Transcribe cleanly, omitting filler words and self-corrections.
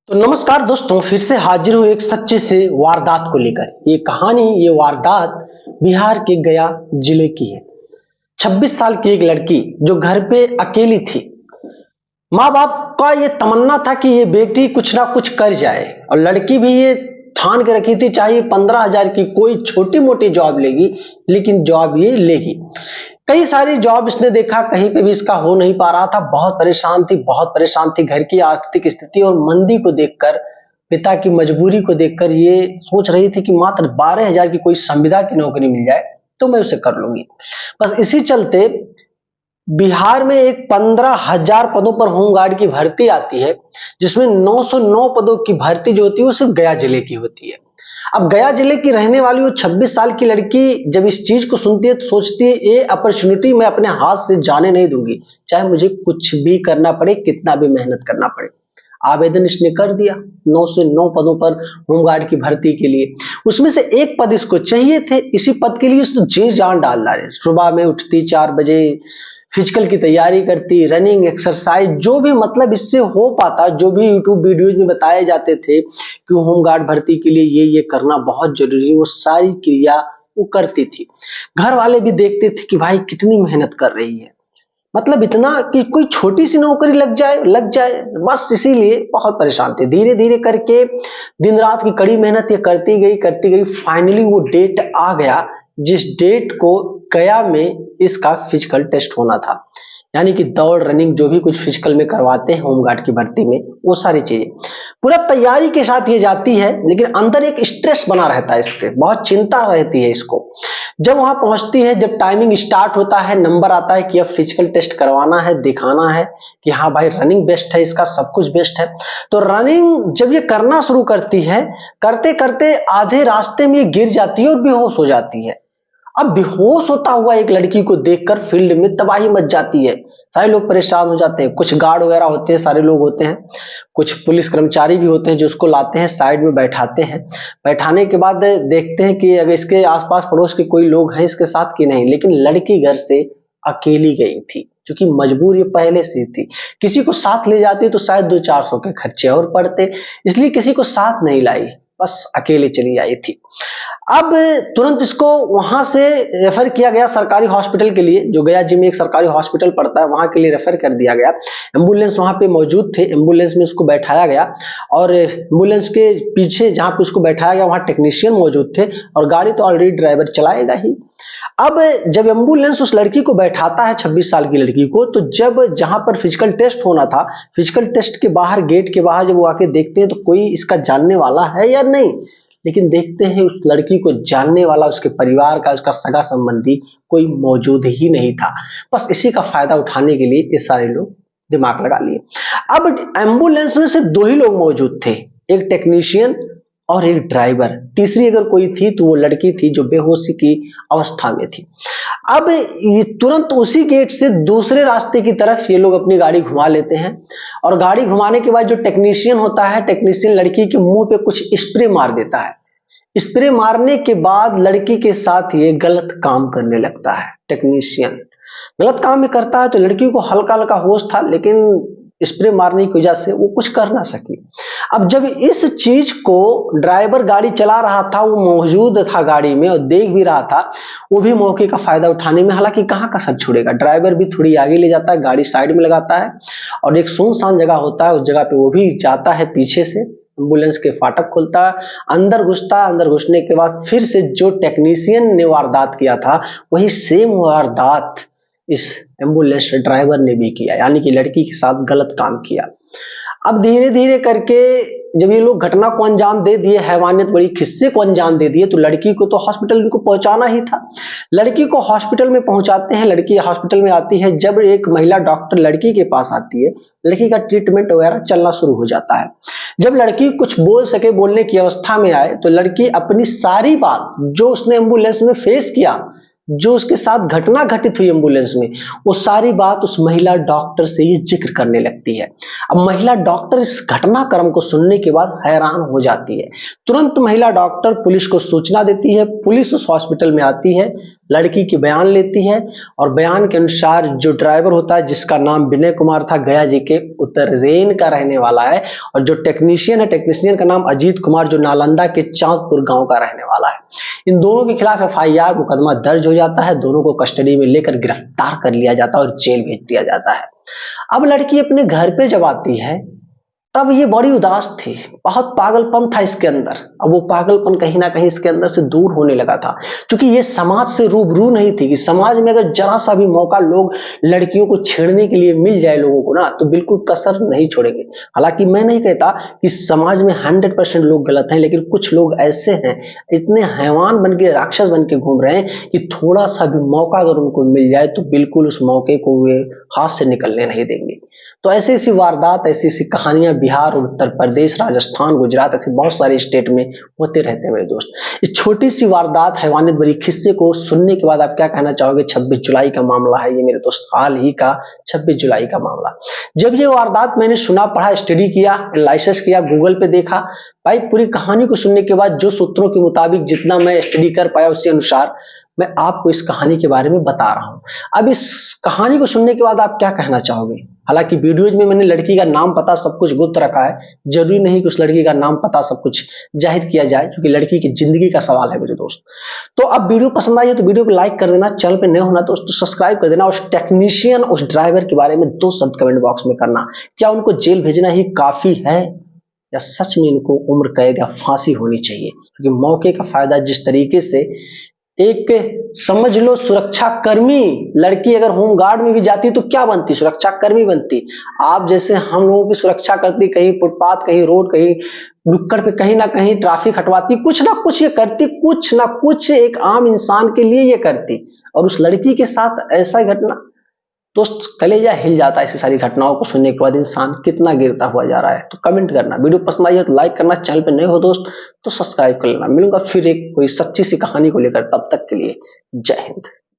तो नमस्कार दोस्तों, फिर से हाजिर हूँ एक सच्चे से वारदात को लेकर। ये वारदात बिहार के गया जिले की है। 26 साल की एक लड़की जो घर पे अकेली थी। माँ बाप का ये तमन्ना था कि ये बेटी कुछ ना कुछ कर जाए, और लड़की भी ये ठान के रखी थी, चाहे 15,000 की कोई छोटी मोटी जॉब लेगी, लेकिन जॉब ये लेगी। कई सारी जॉब इसने देखा, कहीं पे भी इसका हो नहीं पा रहा था। बहुत परेशान थी घर की आर्थिक स्थिति और मंदी को देखकर, पिता की मजबूरी को देखकर ये सोच रही थी कि मात्र 12,000 की कोई संविदा की नौकरी मिल जाए तो मैं उसे कर लूंगी। बस इसी चलते बिहार में एक 15,000 पदों पर होमगार्ड की भर्ती आती है, जिसमें 909 पदों की भर्ती जो होती है वो सिर्फ गया जिले की होती है। अब गया जिले की रहने वाली वो 26 साल की लड़की जब इस चीज को सुनती है तो सोचती है, ये अपॉर्चुनिटी मैं अपने हाथ से जाने नहीं दूंगी, चाहे मुझे कुछ भी करना पड़े, कितना भी मेहनत करना पड़े। आवेदन इसने कर दिया 9 से 9 पदों पर होमगार्ड की भर्ती के लिए। उसमें से एक पद इसको चाहिए थे। इसी पद के लिए उसने जी जान डाल डाले। सुबह में उठती 4 बजे, फिजिकल की तैयारी करती, रनिंग, एक्सरसाइज, जो भी मतलब इससे हो पाता, जो भी यूट्यूब वीडियोज में बताए जाते थे कि होमगार्ड भर्ती के लिए ये करना बहुत जरूरी है, वो सारी क्रिया वो करती थी। घर वाले भी देखते थे कि भाई कितनी मेहनत कर रही है, मतलब इतना कि कोई छोटी सी नौकरी लग जाए बस। इसीलिए बहुत परेशान थे। धीरे धीरे करके दिन रात की कड़ी मेहनत ये करती गई। फाइनली वो डेट आ गया जिस डेट को गया में इसका फिजिकल टेस्ट होना था, यानी कि दौड़, रनिंग, जो भी कुछ फिजिकल में करवाते हैं होमगार्ड की भर्ती में, वो सारी चीजें पूरा तैयारी के साथ ये जाती है। लेकिन अंदर एक स्ट्रेस बना रहता है, इसके बहुत चिंता रहती है इसको। जब वहां पहुंचती है, जब टाइमिंग स्टार्ट होता है, नंबर आता है कि अब फिजिकल टेस्ट करवाना है, दिखाना है कि हाँ भाई रनिंग बेस्ट है, इसका सब कुछ बेस्ट है। तो रनिंग जब ये करना शुरू करती है, करते करते आधे रास्ते में ये गिर जाती है और बेहोश हो जाती है। अब बेहोश होता हुआ एक लड़की को देखकर फील्ड में तबाही मच जाती है। सारे लोग परेशान हो जाते हैं। कुछ गार्ड वगैरह होते हैं, सारे लोग होते हैं, कुछ पुलिस कर्मचारी भी होते हैं जो उसको लाते हैं, साइड में बैठाते हैं। बैठाने के बाद देखते हैं कि अगर इसके आसपास पड़ोस के कोई लोग हैं इसके साथ कि नहीं। लेकिन लड़की घर से अकेली गई थी, क्योंकि मजबूर ये पहले से थी। किसी को साथ ले जाती तो शायद 200-400 के खर्चे और पड़ते, इसलिए किसी को साथ नहीं लाई, बस अकेले चली आई थी। अब तुरंत इसको वहां से रेफर किया गया सरकारी हॉस्पिटल के लिए, जो गया जी में एक सरकारी हॉस्पिटल पड़ता है, वहां के लिए रेफर कर दिया गया। एम्बुलेंस वहां पे मौजूद थे, एम्बुलेंस में उसको बैठाया गया, और एम्बुलेंस के पीछे जहां पे उसको बैठाया गया वहां टेक्नीशियन मौजूद थे, और गाड़ी तो ऑलरेडी ड्राइवर चलाएगा ही। अब जब एम्बुलेंस उस लड़की को बैठाता है, 26 साल की लड़की को, तो जब जहां पर फिजिकल टेस्ट होना था, फिजिकल टेस्ट के बाहर, गेट के बाहर जब वो आके देखते हैं तो कोई इसका जानने वाला है या नहीं। लेकिन देखते हैं उस लड़की को जानने वाला, उसके परिवार का, उसका सगा संबंधी कोई मौजूद ही नहीं था। बस इसी का फायदा उठाने के लिए ये सारे लोग दिमाग लगा लिए। अब एम्बुलेंस में सिर्फ 2 ही लोग मौजूद थे, एक टेक्नीशियन और एक ड्राइवर। तीसरी अगर कोई थी तो वो लड़की थी जो बेहोशी की अवस्था में थी। अब ये तुरंत उसी गेट से दूसरे रास्ते की तरफ ये लोग अपनी गाड़ी घुमा लेते हैं, और गाड़ी घुमाने के बाद जो टेक्नीशियन होता है, टेक्नीशियन लड़की के मुंह पे कुछ स्प्रे मार देता है। स्प्रे मारने के बाद लड़की के साथ ये गलत काम करने लगता है। टेक्नीशियन गलत काम में करता है, तो लड़की को हल्का हल्का होश था, लेकिन स्प्रे मारने की वजह से वो कुछ कर ना सकी। अब जब इस चीज को ड्राइवर गाड़ी चला रहा था, वो मौजूद था गाड़ी में और देख भी रहा था, वो भी मौके का फायदा उठाने में, हालांकि कहाँ का सच छोड़ेगा, ड्राइवर भी थोड़ी आगे ले जाता है, गाड़ी साइड में लगाता है, और एक सुनसान जगह होता है, उस जगह पे वो भी जाता है, पीछे से एम्बुलेंस के फाटक खोलता है, अंदर घुसता है। अंदर घुसने के बाद फिर से जो टेक्नीशियन ने वारदात किया था, वही सेम वारदात इस एम्बुलेंस ड्राइवर ने भी किया, यानी कि लड़की के साथ गलत काम किया। अब धीरे धीरे करके जब ये लोग घटना को अंजाम दे दिए, हैवानियत बड़ी किस्से को अंजाम दे दिए, तो लड़की को तो हॉस्पिटल को पहुंचाना ही था। लड़की को हॉस्पिटल में पहुंचाते हैं। लड़की हॉस्पिटल में आती है। जब एक महिला डॉक्टर लड़की के पास आती है, लड़की का ट्रीटमेंट वगैरह चलना शुरू हो जाता है। जब लड़की कुछ बोल सके, बोलने की अवस्था में आए, तो लड़की अपनी सारी बात जो उसने एम्बुलेंस में फेस किया, जो उसके साथ घटना घटित हुई एम्बुलेंस में, वो सारी बात उस महिला डॉक्टर से ये जिक्र करने लगती है। अब महिला डॉक्टर इस घटनाक्रम को सुनने के बाद हैरान हो जाती है। तुरंत महिला डॉक्टर पुलिस को सूचना देती है। पुलिस उस हॉस्पिटल में आती है। लड़की की बयान लेती है और बयान के अनुसार जो ड्राइवर होता है, जिसका नाम विनय कुमार था, गया जी के उत्तरेन का रहने वाला है, और जो टेक्नीशियन है, टेक्नीशियन का नाम अजीत कुमार, जो नालंदा के चांदपुर गांव का रहने वाला है। इन दोनों के खिलाफ एफआईआर मुकदमा दर्ज हो जाता है, दोनों को कस्टडी में लेकर गिरफ्तार कर लिया जाता है और जेल भेज दिया जाता है। अब लड़की अपने घर पे जब आती है तब ये बड़ी उदास थी, बहुत पागलपन था इसके अंदर। अब वो पागलपन कहीं ना कहीं इसके अंदर से दूर होने लगा था, क्योंकि ये समाज से रूबरू नहीं थी कि समाज में अगर जरा सा भी मौका लोग लड़कियों को छेड़ने के लिए मिल जाए लोगों को ना, तो बिल्कुल कसर नहीं छोड़ेंगे। हालांकि मैं नहीं कहता कि समाज में 100% लोग गलत हैं, लेकिन कुछ लोग ऐसे हैं, इतने हैवान बन के, राक्षस बन के घूम रहे हैं कि थोड़ा सा भी मौका अगर उनको मिल जाए तो बिल्कुल उस मौके को वे हाथ से निकलने नहीं देंगे। तो ऐसी ऐसी वारदात, ऐसी ऐसी कहानियां बिहार और उत्तर प्रदेश, राजस्थान, गुजरात, ऐसे बहुत सारे स्टेट में होते रहते हैं मेरे दोस्त। इस छोटी सी वारदात, हैवानियत भरी किस्से को सुनने के बाद आप क्या कहना चाहोगे? 26 जुलाई का मामला है ये मेरे दोस्त, हाल ही का 26 जुलाई का मामला। जब ये वारदात मैंने सुना, पढ़ा, स्टडी किया, एनालिसिस किया, गूगल पे देखा, भाई पूरी कहानी को सुनने के बाद जो सूत्रों के मुताबिक जितना मैं स्टडी कर पाया उसी अनुसार मैं आपको इस कहानी के बारे में बता रहा हूं। अब इस कहानी को सुनने के बाद आप क्या कहना चाहोगे? हालांकि वीडियोज में मैंने लड़की का नाम पता सब कुछ गुप्त रखा है, जरूरी नहीं कि उस लड़की का नाम पता सब कुछ जाहिर किया जाए, क्योंकि लड़की की जिंदगी का सवाल है मेरे दोस्त। तो अब वीडियो पसंद आई है तो वीडियो को लाइक कर देना, चैनल पे नए होना तो सब्सक्राइब कर देना। उस टेक्नीशियन, उस ड्राइवर के बारे में 2 शब्द कमेंट बॉक्स में करना। क्या उनको जेल भेजना ही काफी है, या सच में इनको उम्र कैद या फांसी होनी चाहिए? क्योंकि मौके का फायदा जिस तरीके से एक, समझ लो सुरक्षा कर्मी लड़की अगर होमगार्ड में भी जाती तो क्या बनती? सुरक्षा कर्मी बनती। आप जैसे हम लोगों की सुरक्षा करती, कहीं फुटपाथ, कहीं रोड, कहीं नुक्कड़ पे कहीं ना कहीं ट्रैफिक हटवाती, कुछ ना कुछ ये करती, कुछ ना कुछ एक आम इंसान के लिए ये करती। और उस लड़की के साथ ऐसा घटना, दोस्त कलेजा हिल जाता है ऐसी सारी घटनाओं को सुनने के बाद। इंसान कितना गिरता हुआ जा रहा है। तो कमेंट करना, वीडियो पसंद आई है तो लाइक करना, चैनल पे नए हो दोस्त तो सब्सक्राइब कर लेना। मिलूंगा फिर एक कोई सच्ची सी कहानी को लेकर, तब तक के लिए जय हिंद।